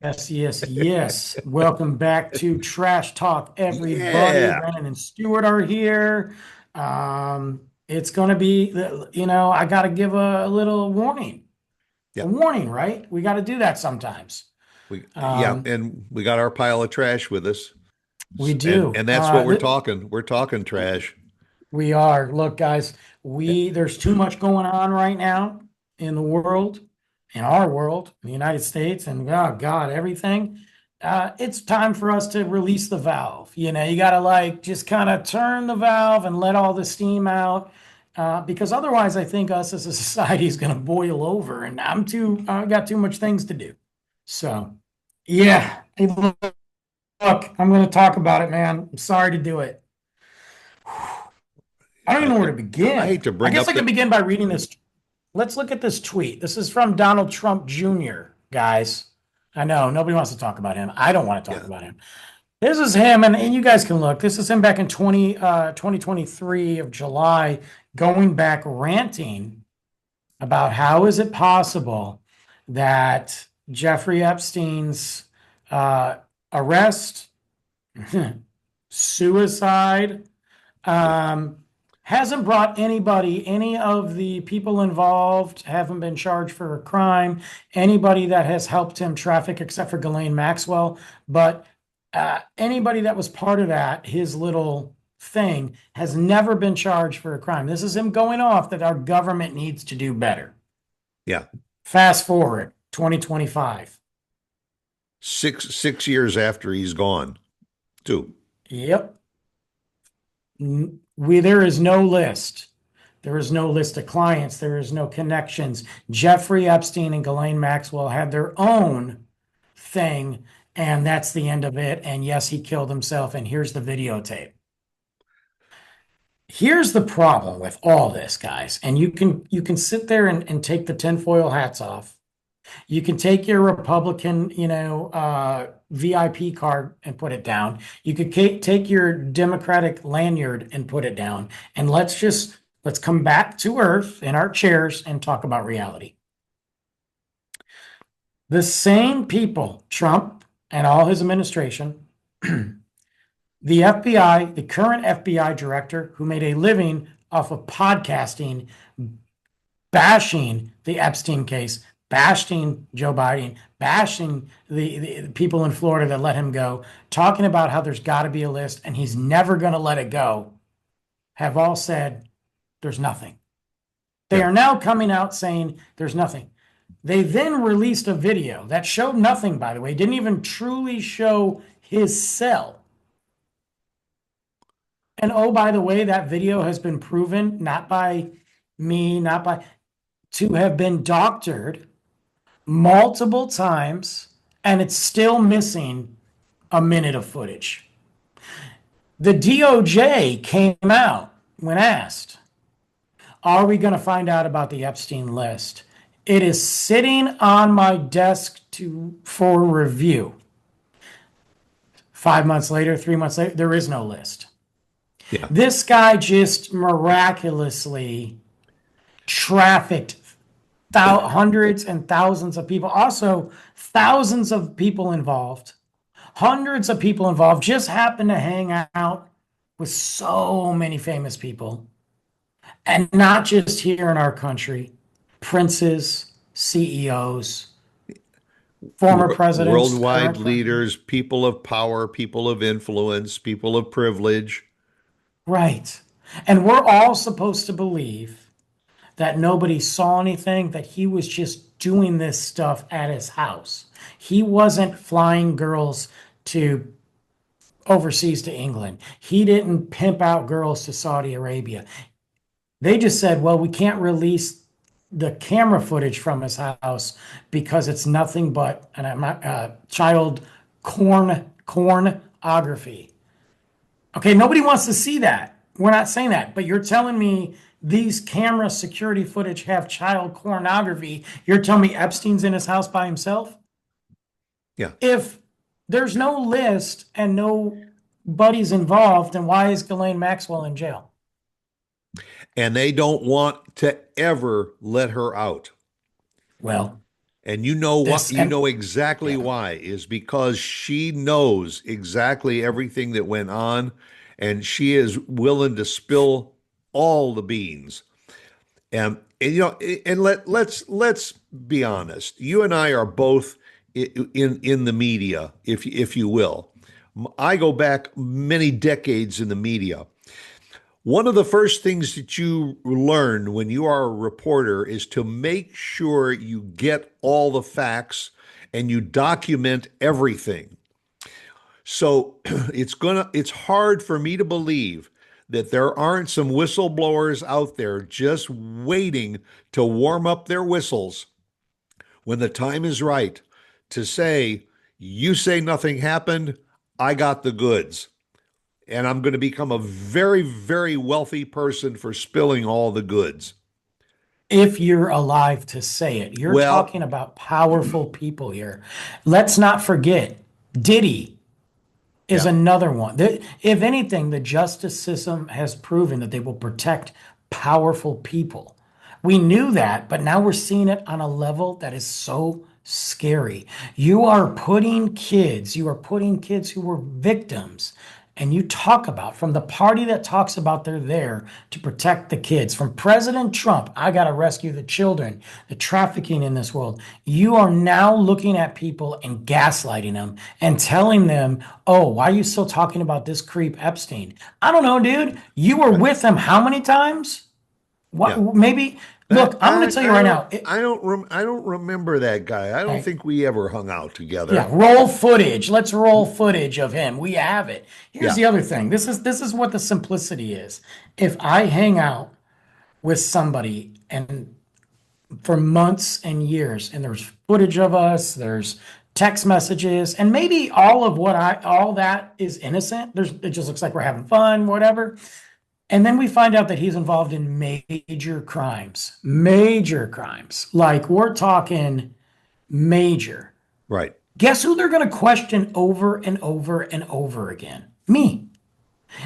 Yes, yes, yes. Welcome back to Trash Talk, everybody. Yeah. Brennan and Stuart are here. It's going to be, I got to give a little warning. A Yeah. warning, right? We got to do that sometimes. Yeah. Um, And we got our pile of trash with us. we And do. and that's what we're talking. We're talking trash. We are. Look, guys, there's too much going on right now in the world, in our world, in the United States, and oh God, everything. It's time for us to release the valve. You got to like just kind of turn the valve and let all the steam out. Because otherwise, I think us as a society is going to boil over, and I got too much things to do. So, yeah. Hey, look, I'm going to talk about it, man. I'm sorry to do it. I don't even know where I, to I begin. hate to I bring guess up I can the. begin by reading this. Let's look at this tweet. This is from Donald Trump Jr., guys. I know nobody wants to talk about him. I don't want to talk Yeah. about him. This is him, and you guys can look. This is him back in 2023 of July, going back ranting about how is it possible that Jeffrey Epstein's uh, arrest, suicide, Yeah. um, hasn't brought anybody, any of the people involved haven't been charged for a crime. Anybody that has helped him traffic, except for Ghislaine Maxwell, but anybody that was part of that, his little thing, has never been charged for a crime. This is him going off that our government needs to do better. Yeah. Fast forward 2025. Six years after he's gone, too. Yep. There is no list. There is no list of clients. There is no connections. Jeffrey Epstein and Ghislaine Maxwell had their own thing, and that's the end of it. And yes, he killed himself. And here's the videotape. Here's the problem with all this, guys. And you can sit there and take the tinfoil hats off. You can take your Republican, VIP card and put it down. You could take your Democratic lanyard and put it down. And let's come back to earth in our chairs and talk about reality. The same people, Trump and all his administration, the FBI, the current FBI director who made a living off of podcasting, bashing the Epstein case, bashing Joe Biden, bashing the people in Florida that let him go, talking about how there's got to be a list and he's never going to let it go, have all said there's nothing. They Yeah. are now coming out saying there's nothing. They then released a video that showed nothing, by the way, didn't even truly show his cell. And oh, by the way, that video has been proven not by me, not by to have been doctored multiple times, and it's still missing a minute of footage. The DOJ came out when asked, are we going to find out about the Epstein list? It is sitting on my desk for review. 5 months later, 3 months later, there is no list. Yeah. This guy just miraculously trafficked hundreds and thousands of people. Also, thousands of people involved, hundreds of people involved, just happened to hang out with so many famous people. And not just here in our country, princes, CEOs, former presidents, Worldwide current presidents. leaders, people of power, people of influence, people of privilege. Right. And we're all supposed to believe that nobody saw anything, that he was just doing this stuff at his house. He wasn't flying girls to overseas to England. He didn't pimp out girls to Saudi Arabia. They just said, well, we can't release the camera footage from his house because it's nothing but child pornography. Okay, nobody wants to see that. We're not saying that, but you're telling me these camera security footage have child pornography. You're telling me Epstein's in his house by himself? Yeah. If there's no list and no buddies involved, then why is Ghislaine Maxwell in jail? And they don't want to ever let her out. Well, And you know what? This You and know exactly yeah. why, is because she knows exactly everything that went on, and she is willing to spill all the beans. And and let's be honest. You and I are both in the media, if you will. I go back many decades in the media. One of the first things that you learn when you are a reporter is to make sure you get all the facts and you document everything. So it's hard for me to believe that there aren't some whistleblowers out there just waiting to warm up their whistles when the time is right to say, you say nothing happened, I got the goods. And I'm going to become a very, very wealthy person for spilling all the goods. If you're alive to say it, you're Well, talking about powerful people here. Let's not forget Diddy is yeah, another one. If anything, the justice system has proven that they will protect powerful people. We knew that, but now we're seeing it on a level that is so scary. You are putting kids who were victims, and you talk about from the party that talks about they're there to protect the kids, from President Trump, I got to rescue the children, the trafficking in this world. You are now looking at people and gaslighting them and telling them, oh, why are you still talking about this creep Epstein? I don't know, dude. You were right, with him how many times? yeah. What maybe look, I'm going to tell you right now. I don't remember that guy. I don't Okay, think we ever hung out yeah, together. roll footage. Let's roll footage of him. We have it. Here's Yeah, the other thing. This is what the simplicity is. If I hang out with somebody and for months and years, and there's footage of us, there's text messages, and maybe all that is innocent. It just looks like we're having fun, whatever. And then we find out that he's involved in major crimes. Like we're talking major. right, Guess who they're going to question over and over and over again? Me.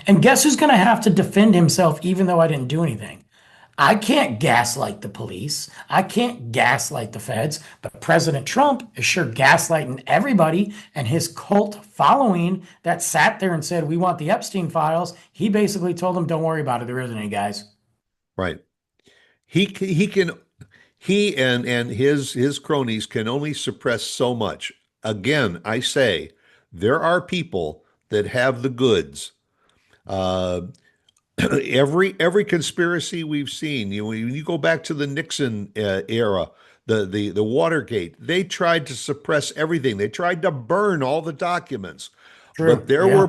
And guess who's going to have to defend himself even though I didn't do anything? I can't gaslight the police. I can't gaslight the feds, but President Trump is sure gaslighting everybody and his cult following that sat there and said, we want the Epstein files. He basically told them, don't worry about it. There isn't any, guys. right. He can and his cronies can only suppress so much. Again, I say there are people that have the goods. Uh, every conspiracy we've seen, when you go back to the Nixon era, the Watergate, they tried to suppress everything. They tried to burn all the documents. But True. Yeah.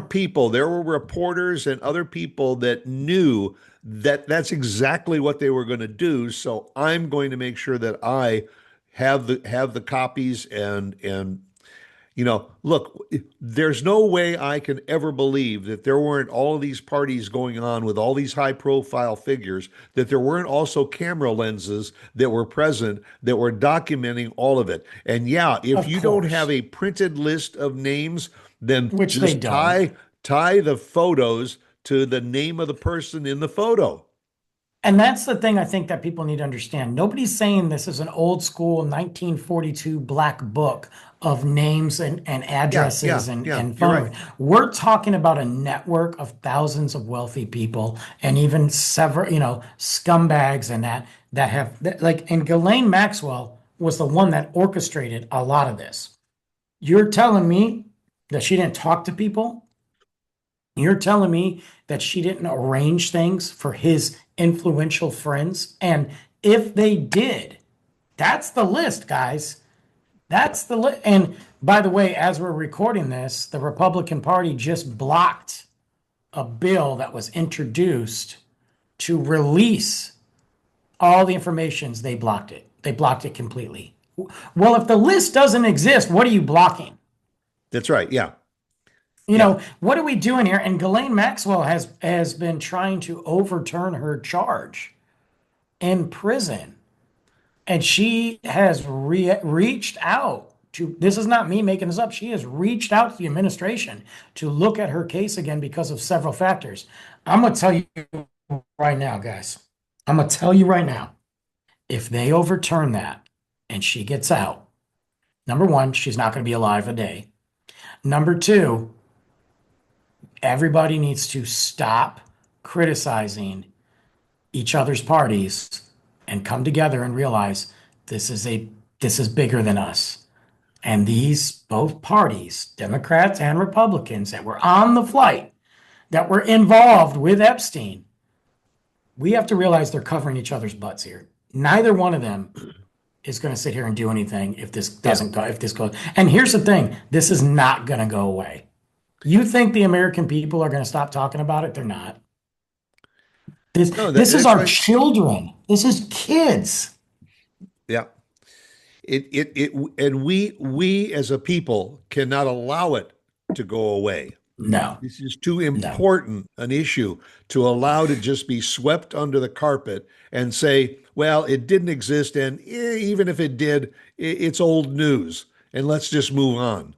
there were reporters and other people that knew that that's exactly what they were going to do. So I'm going to make sure that I have the copies and look, there's no way I can ever believe that there weren't all of these parties going on with all these high profile figures, that there weren't also camera lenses that were present that were documenting all of it. And yeah, if Of you don't have course, a printed list of names, then which they just don't. tie the photos to the name of the person in the photo. And that's the thing I think that people need to understand. Nobody's saying this is an old school 1942 black book of names and Yeah, addresses yeah, and, yeah, and you're phone right. numbers. We're talking about a network of thousands of wealthy people and even several, scumbags and that have like, and Ghislaine Maxwell was the one that orchestrated a lot of this. You're telling me that she didn't talk to people? You're telling me that she didn't arrange things for his influential friends? And if they did, that's the list, guys. Yeah, That's the list. And by the way, as we're recording this, the Republican Party just blocked a bill that was introduced to release all the informations. They blocked it. They blocked it completely. Well, if the list doesn't exist, what are you blocking? that's right. Yeah, yeah, What are we doing here? And Ghislaine Maxwell has been trying to overturn her charge in prison, and she has reached out to. This is not me making this up. She has reached out to the administration to look at her case again because of several factors. I'm gonna tell you right now, guys. I'm gonna tell you right now. If they overturn that and she gets out, Number one, she's not going to be alive a day. Number two, everybody needs to stop criticizing each other's parties and come together and realize this is a this is bigger than us. And these both parties, Democrats and Republicans that were on the flight, that were involved with Epstein, we have to realize they're covering each other's butts here. Neither one of them is going to sit here and do anything if this Yeah. doesn't go, if this goes. And here's the thing, this is not going to go away. You think the American people are going to stop talking about it? They're not. This No, this is that's our right. children. This is kids. Yeah. And we as a people cannot allow it to go away. No, This is too no. important an issue to allow to just be swept under the carpet and say, well, it didn't exist. And even if it did, it's old news. And let's just move on.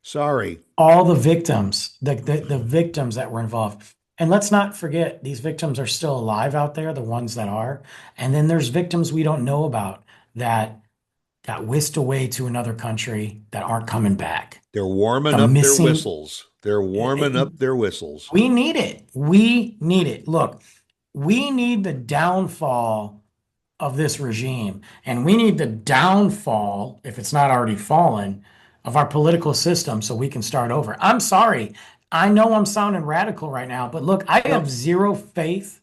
Sorry. All the victims, the victims that were involved. And let's not forget, these victims are still alive out there, the ones that are. And then there's victims we don't know about that got whisked away to another country that aren't coming back. They're The warming up their missing, whistles. They're warming up their whistles. we need it. We need it. Look, we need the downfall of this regime, and we need the downfall, if it's not already fallen, of our political system so we can start over. I'm sorry. I know I'm sounding radical right now, but look, I have No, zero faith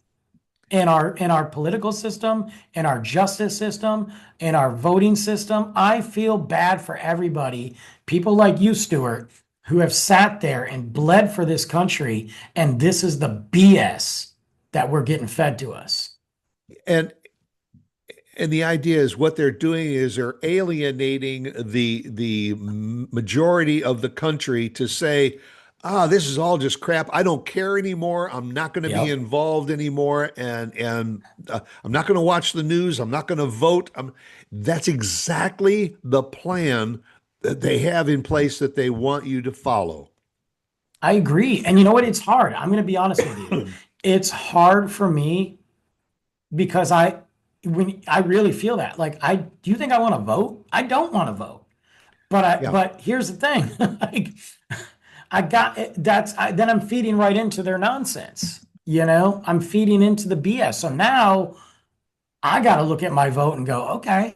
in our political system, in our justice system, in our voting system. I feel bad for everybody, people like you, Stuart, who have sat there and bled for this country, and this is the BS that we're getting fed to us. and and the idea is what they're doing is they're alienating the majority of the country to say, ah, this is all just crap. I don't care anymore. I'm not going to be Yep. involved anymore, and I'm not going to watch the news. I'm not going to vote. That's exactly the plan that they have in place that they want you to follow. I agree. And you know what? It's hard. I'm going to be honest with you. It's hard for me because when I really feel that, like, do you think I want to vote? I don't want to vote. Yeah, But here's the thing. Like, then I'm feeding right into their nonsense. I'm feeding into the BS. So now I got to look at my vote and go, okay,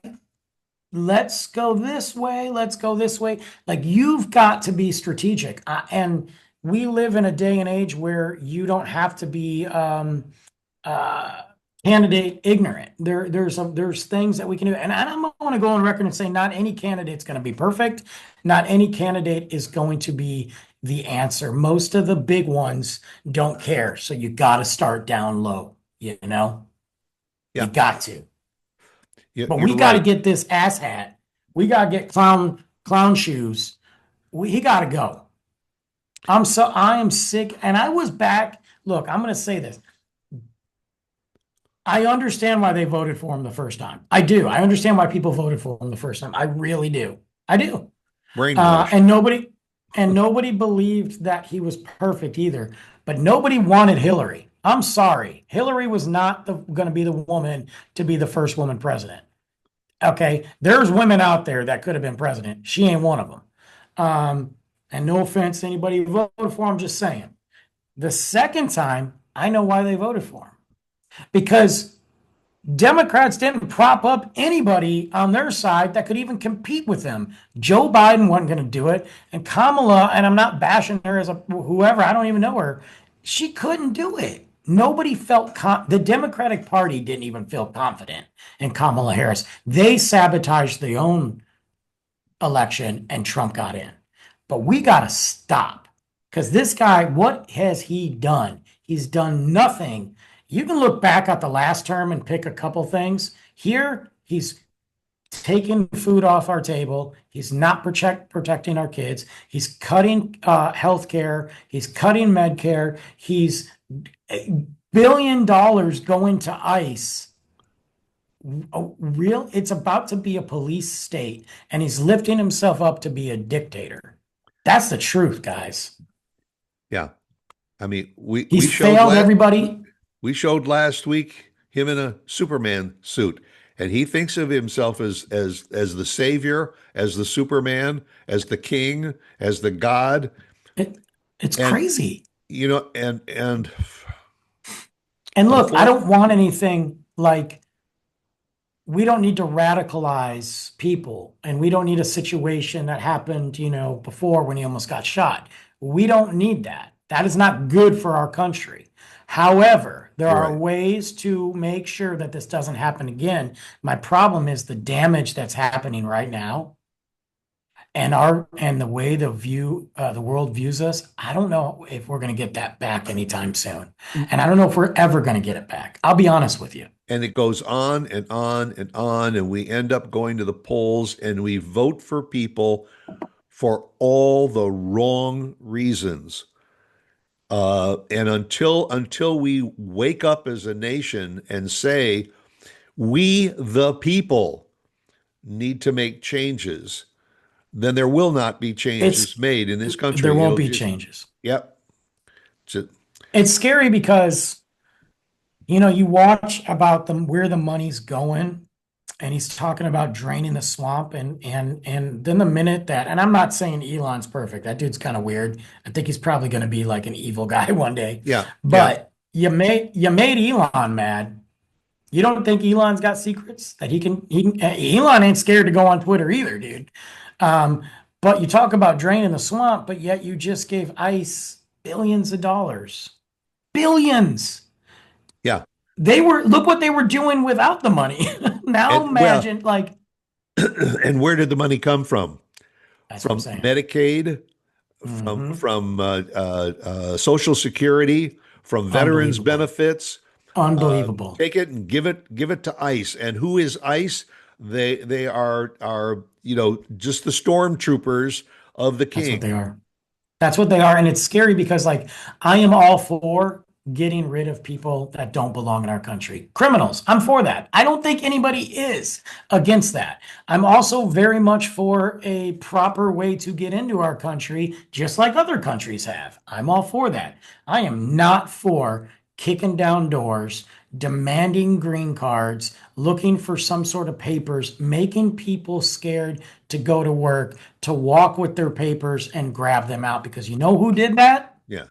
let's go this way. Let's go this way. Like, you've got to be strategic. And we live in a day and age where you don't have to be uh, candidate ignorant. There's things that we can do, and I don't want to go on record and say not any candidate's going to be perfect. Not any candidate is going to be the answer. Most of the big ones don't care, so you got to start down low. You yeah, got to. But you're we got to right. get this ass hat. We got to get clown shoes. He got to go. I am sick, and I was back. Look, I'm going to say this. I understand why they voted for him the first time. I do. I understand why people voted for him the first time. I really do. I do. Uh, Brainwashed. and nobody and nobody believed that he was perfect either. But nobody wanted Hillary. I'm sorry. Hillary was not going to be the woman to be the first woman president. Okay, there's women out there that could have been president. She ain't one of them. And no offense to anybody who voted for him. Just saying. The second time, I know why they voted for him because Democrats didn't prop up anybody on their side that could even compete with them. Joe Biden wasn't going to do it. And Kamala, and I'm not bashing her as a whoever, I don't even know her. She couldn't do it. Nobody felt the Democratic Party didn't even feel confident in Kamala Harris. They sabotaged their own election and Trump got in. But we got to stop because this guy, what has he done? He's done nothing. You can look back at the last term and pick a couple things. Here, he's taking food off our table. He's not protecting our kids. He's cutting health care. He's cutting med care. He's $1 billion going to ICE. It's about to be a police state, and he's lifting himself up to be a dictator. That's the truth, guys. Yeah. I mean, we we He's showed failed last everybody. we showed last week him in a Superman suit. and he thinks of himself as the savior, as the Superman, as the king, as the God. It, it's And crazy. and And look, I unfor don't want anything like we don't need to radicalize people and we don't need a situation that happened, before when he almost got shot. We don't need that. That is not good for our country. However, there are right. ways to make sure that this doesn't happen again. My problem is the damage that's happening right now and the way the world views us. I don't know if we're going to get that back anytime soon. And I don't know if we're ever going to get it back. I'll be honest with you. And it goes on and on and on, and we end up going to the polls and we vote for people for all the wrong reasons. And until we wake up as a nation and say, we the people need to make changes, then there will not be changes It's made in this there country. won't It'll be just, changes. yep. Just, It's scary because you watch about them where the money's going, and he's talking about draining the swamp, and then the minute that, and I'm not saying Elon's perfect. That dude's kind of weird. I think he's probably going to be like an evil guy one day. yeah, yeah, But you made Elon mad. You don't think Elon's got secrets that he can Elon ain't scared to go on Twitter either, dude. Um, but you talk about draining the swamp, but yet you just gave ICE billions of dollars. Billions. yeah. Look what they were doing without the money. Now And well, imagine, like, and where did the money come from? that's what I'm From saying. Medicaid, from Hmm. Social Security, from veterans Unbelievable. benefits. Unbelievable. Take it and give it to ICE. And who is ICE? They are just the stormtroopers of the That's what king. they are. That's what they are. And it's scary because, like, I am all for getting rid of people that don't belong in our country. Criminals, I'm for that. I don't think anybody is against that. I'm also very much for a proper way to get into our country, just like other countries have. I'm all for that. I am not for kicking down doors, demanding green cards, looking for some sort of papers, making people scared to go to work, to walk with their papers and grab them out. Because you know who did that? Yeah,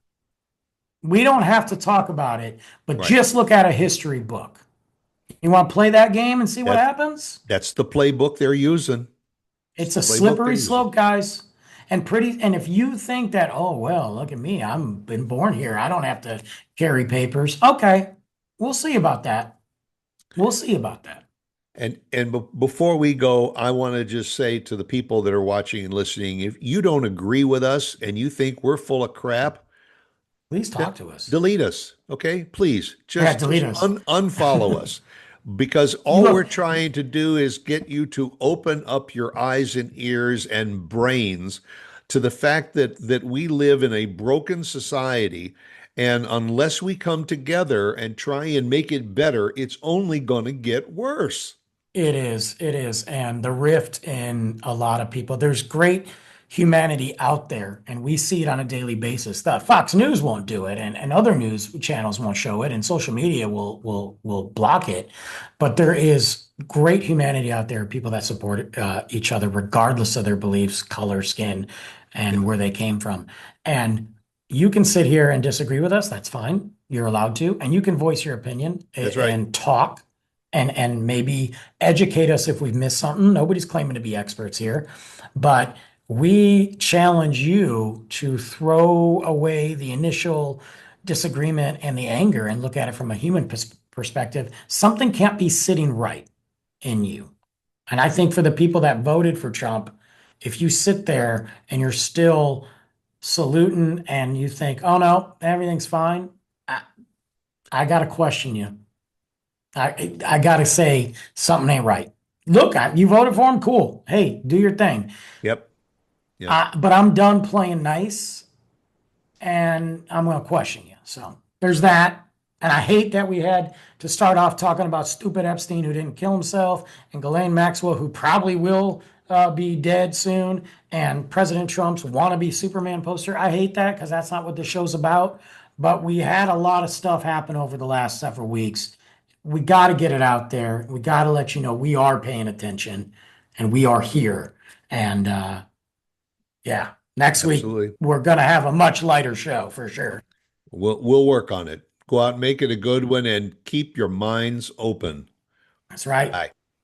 We don't have to talk about it, but right. just look at a history book. You want to play that game and see what That happens? that's the playbook they're using. It's It's the a playbook they're slippery using. slope, guys. And if you think that, oh well, look at me, I'm been born here. I don't have to carry papers. Okay. We'll see about that. We'll see about that. And before we go, I want to just say to the people that are watching and listening, if you don't agree with us and you think we're full of crap, Please then talk to us. delete us, okay? Please, Yeah, just delete just us. unfollow us because You all we're look, trying to do is get you to open up your eyes and ears and brains to the fact that we live in a broken society, and unless we come together and try and make it better, it's only going to get worse. it is. It is. And the rift in a lot of people, there's great humanity out there, and we see it on a daily basis. The Fox News won't do it, and other news channels won't show it, and social media will block it. But there is great humanity out there, people that support each other, regardless of their beliefs, color, skin, Yeah, and where they came from. And you can sit here and disagree with us. That's fine. You're allowed to, and you can voice your opinion that's right. and talk and maybe educate us if we've missed something. Nobody's claiming to be experts here, but we challenge you to throw away the initial disagreement and the anger and look at it from a human perspective. Something can't be sitting right in you. And I think for the people that voted for Trump, if you sit there and you're still saluting and you think, oh no, everything's fine, I, I got to question you. I gotta say something ain't right. Look, you voted for him, cool. Hey, do your thing. Yep. Yep. But I'm done playing nice, and I'm gonna question you. So there's that. And I hate that we had to start off talking about stupid Epstein who didn't kill himself, and Ghislaine Maxwell who probably will be dead soon, and President Trump's wannabe Superman poster. I hate that because that's not what the show's about. But we had a lot of stuff happen over the last several weeks we got to get it out there. We got to let you know we are paying attention and we are here. And yeah, next week Absolutely. we're going to have a much lighter show for sure. We'll work on it. Go out and make it a good one and keep your minds open. That's right. Bye.